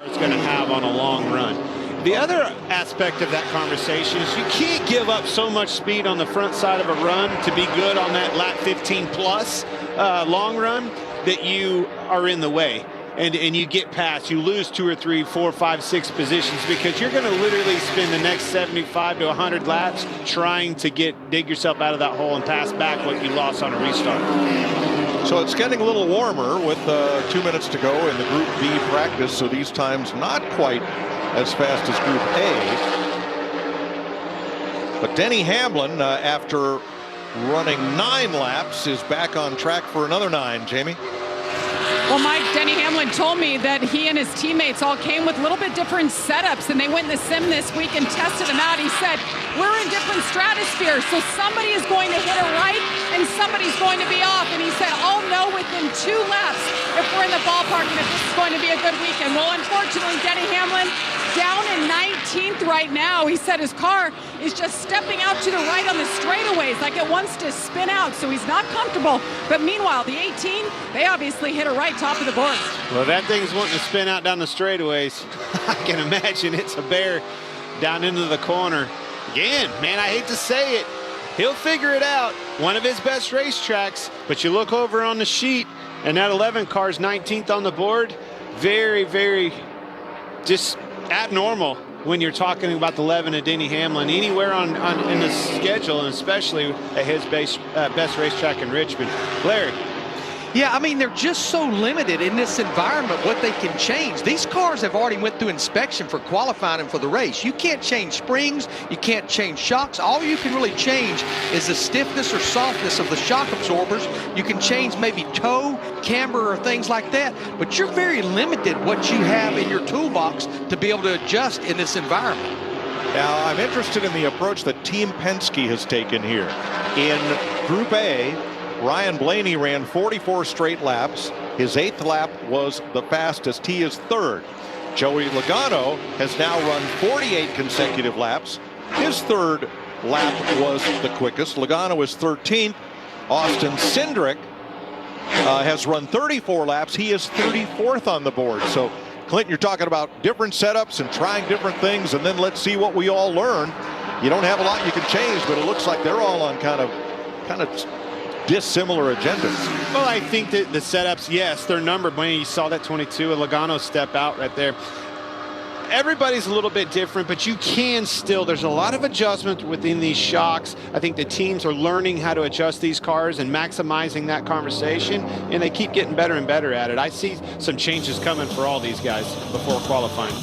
it's going to have on a long run. The other aspect of that conversation is you can't give up so much speed on the front side of a run to be good on that lap 15 plus long run that you are in the way. And you get past, you lose 2 or 3, 4, 5, 6 positions because you're going to literally spend the next 75 to 100 laps trying to dig yourself out of that hole and pass back what you lost on a restart. So it's getting a little warmer with 2 minutes to go in the Group B practice. So these times not quite as fast as Group A. But Denny Hamlin, after running 9 laps, is back on track for another 9. Jamie? Well, Mike, Denny Hamlin told me that he and his teammates all came with a little bit different setups, and they went in the sim this week and tested them out. He said, we're in different stratospheres, so somebody is going to hit it right and somebody's going to be off. And he said, I'll know within 2 laps if we're in the ballpark and if this is going to be a good weekend. Well, unfortunately, Denny Hamlin down in 19th right now. He said his car is just stepping out to the right on the straightaways like it wants to spin out, so he's not comfortable. But meanwhile, the 18, they obviously hit it right top of the board. Well, that thing's wanting to spin out down the straightaways. I can imagine it's a bear down into the corner. Again, man, I hate to say it. He'll figure it out. One of his best racetracks, but you look over on the sheet, and that 11 car's 19th on the board. Very, very just abnormal when you're talking about the 11 of Denny Hamlin anywhere in the schedule, and especially at his best racetrack in Richmond. Larry. Yeah, I mean, they're just so limited in this environment what they can change. These cars have already went through inspection for qualifying and for the race. You can't change springs. You can't change shocks. All you can really change is the stiffness or softness of the shock absorbers. You can change maybe toe, camber, or things like that. But you're very limited what you have in your toolbox to be able to adjust in this environment. Now, I'm interested in the approach that Team Penske has taken here. In Group A, Ryan Blaney ran 44 straight laps. His 8th lap was the fastest. He is 3rd. Joey Logano has now run 48 consecutive laps. His 3rd lap was the quickest. Logano is 13th. Austin Cindric has run 34 laps. He is 34th on the board. So, Clinton, you're talking about different setups and trying different things, and then let's see what we all learn. You don't have a lot you can change, but it looks like they're all on kind of dissimilar agendas. Well, I think that the setups, yes, they're numbered. When you saw that 22 and Logano step out right there. Everybody's a little bit different, but you can still, there's a lot of adjustment within these shocks. I think the teams are learning how to adjust these cars and maximizing that conversation, and they keep getting better and better at it. I see some changes coming for all these guys before qualifying.